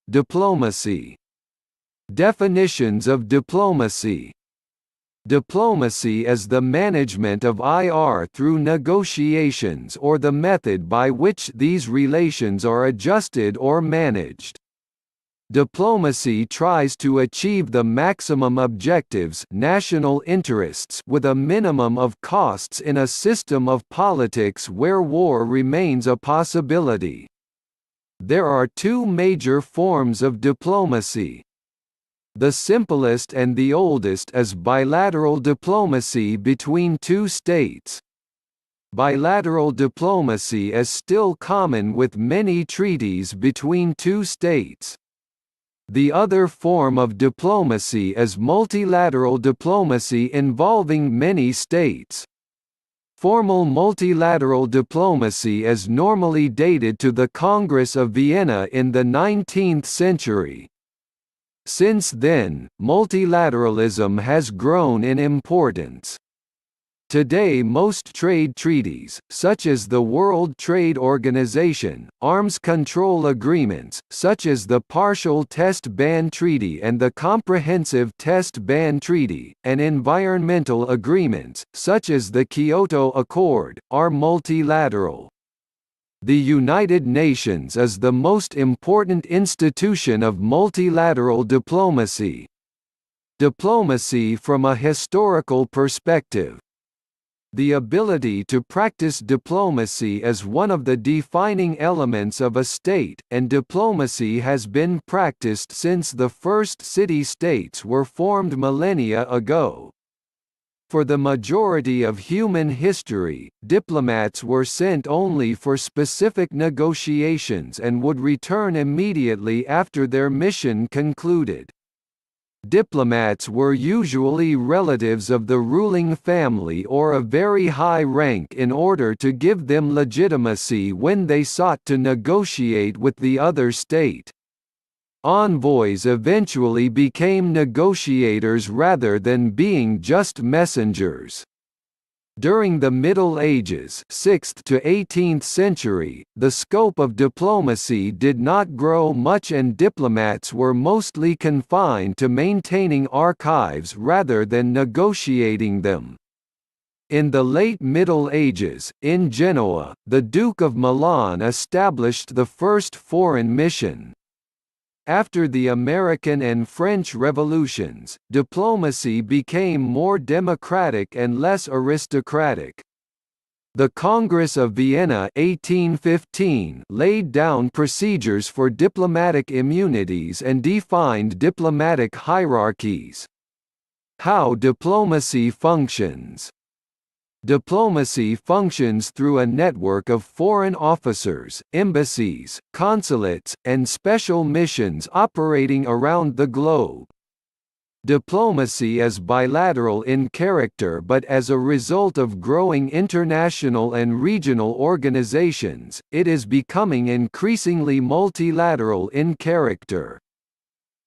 Diplomacy. Definitions of diplomacy. Diplomacy is the management of IR through negotiations or the method by which these relations are adjusted or managed. Diplomacy tries to achieve the maximum objectives, national interests, with a minimum of costs in a system of politics where war remains a possibility. There are two major forms of diplomacy. The simplest and the oldest is bilateral diplomacy between two states. Bilateral diplomacy is still common with many treaties between two states. The other form of diplomacy is multilateral diplomacy involving many states. Formal multilateral diplomacy is normally dated to the Congress of Vienna in the 19th century. Since then, multilateralism has grown in importance. Today most trade treaties, such as the World Trade Organization, arms control agreements, such as the Partial Test Ban Treaty and the Comprehensive Test Ban Treaty, and environmental agreements, such as the Kyoto Accord, are multilateral. The United Nations is the most important institution of multilateral diplomacy. Diplomacy from a historical perspective. The ability to practice diplomacy is one of the defining elements of a state, and diplomacy has been practiced since the first city-states were formed millennia ago. For the majority of human history, diplomats were sent only for specific negotiations and would return immediately after their mission concluded. Diplomats were usually relatives of the ruling family or a very high rank in order to give them legitimacy when they sought to negotiate with the other state. Envoys eventually became negotiators rather than being just messengers. During the Middle Ages, 6th to 18th century, the scope of diplomacy did not grow much and diplomats were mostly confined to maintaining archives rather than negotiating them. In the late Middle Ages, in Genoa, the Duke of Milan established the first foreign mission. After the American and French revolutions, diplomacy became more democratic and less aristocratic. The Congress of Vienna 1815 laid down procedures for diplomatic immunities and defined diplomatic hierarchies. How diplomacy functions. Diplomacy functions through a network of foreign officers, embassies, consulates, and special missions operating around the globe. Diplomacy is bilateral in character, but as a result of growing international and regional organizations, it is becoming increasingly multilateral in character.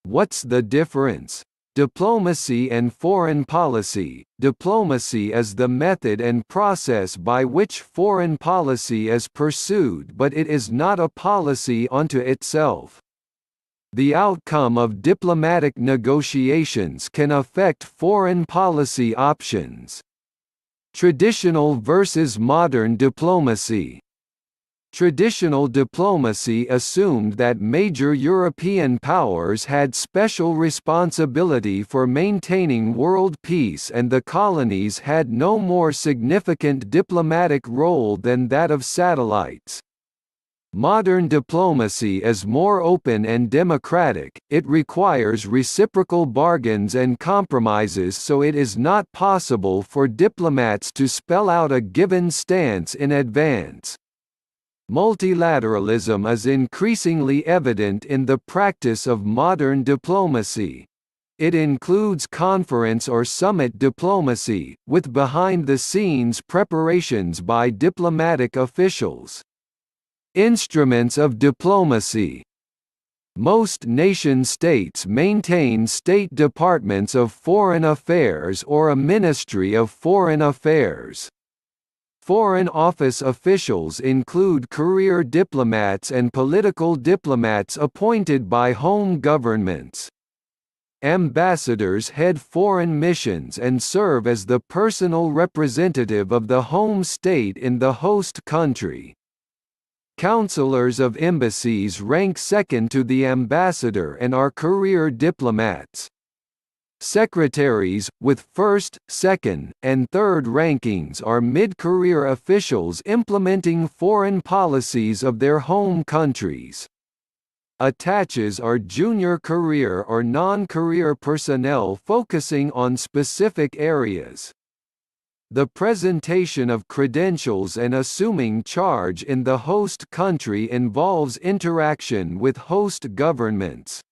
What's the difference? Diplomacy and foreign policy. Diplomacy is the method and process by which foreign policy is pursued, but it is not a policy unto itself. The outcome of diplomatic negotiations can affect foreign policy options. Traditional versus modern diplomacy. Traditional diplomacy assumed that major European powers had special responsibility for maintaining world peace and the colonies had no more significant diplomatic role than that of satellites. Modern diplomacy is more open and democratic, it requires reciprocal bargains and compromises, so it is not possible for diplomats to spell out a given stance in advance. Multilateralism is increasingly evident in the practice of modern diplomacy. It includes conference or summit diplomacy, with behind-the-scenes preparations by diplomatic officials. Instruments of diplomacy. Most nation-states maintain state departments of foreign affairs or a ministry of foreign affairs. Foreign Office officials include career diplomats and political diplomats appointed by home governments. Ambassadors head foreign missions and serve as the personal representative of the home state in the host country. Counselors of embassies rank second to the ambassador and are career diplomats. Secretaries, with first, second, and third rankings, are mid-career officials implementing foreign policies of their home countries. Attaches are junior career or non-career personnel focusing on specific areas. The presentation of credentials and assuming charge in the host country involves interaction with host governments.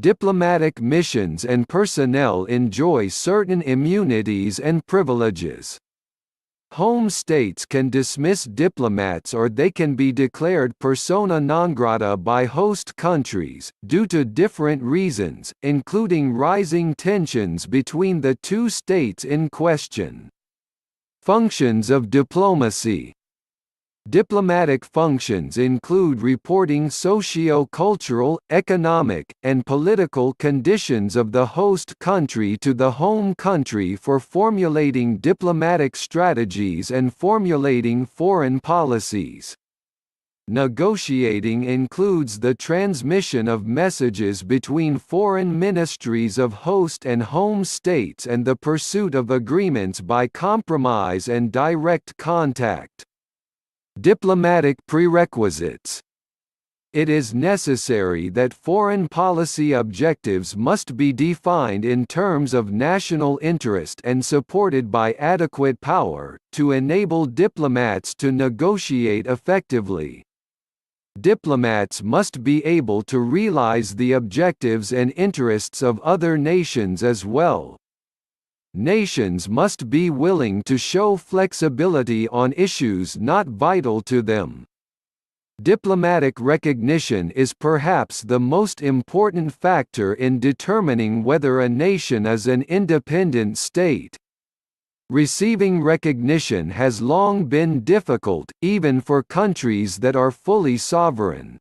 Diplomatic missions and personnel enjoy certain immunities and privileges. Home states can dismiss diplomats or they can be declared persona non grata by host countries, due to different reasons, including rising tensions between the two states in question. Functions of diplomacy. Diplomatic functions include reporting socio-cultural, economic, and political conditions of the host country to the home country for formulating diplomatic strategies and formulating foreign policies. Negotiating includes the transmission of messages between foreign ministries of host and home states and the pursuit of agreements by compromise and direct contact. Diplomatic prerequisites. It is necessary that foreign policy objectives must be defined in terms of national interest and supported by adequate power, to enable diplomats to negotiate effectively. Diplomats must be able to realize the objectives and interests of other nations as well. Nations must be willing to show flexibility on issues not vital to them. Diplomatic recognition is perhaps the most important factor in determining whether a nation is an independent state. Receiving recognition has long been difficult, even for countries that are fully sovereign.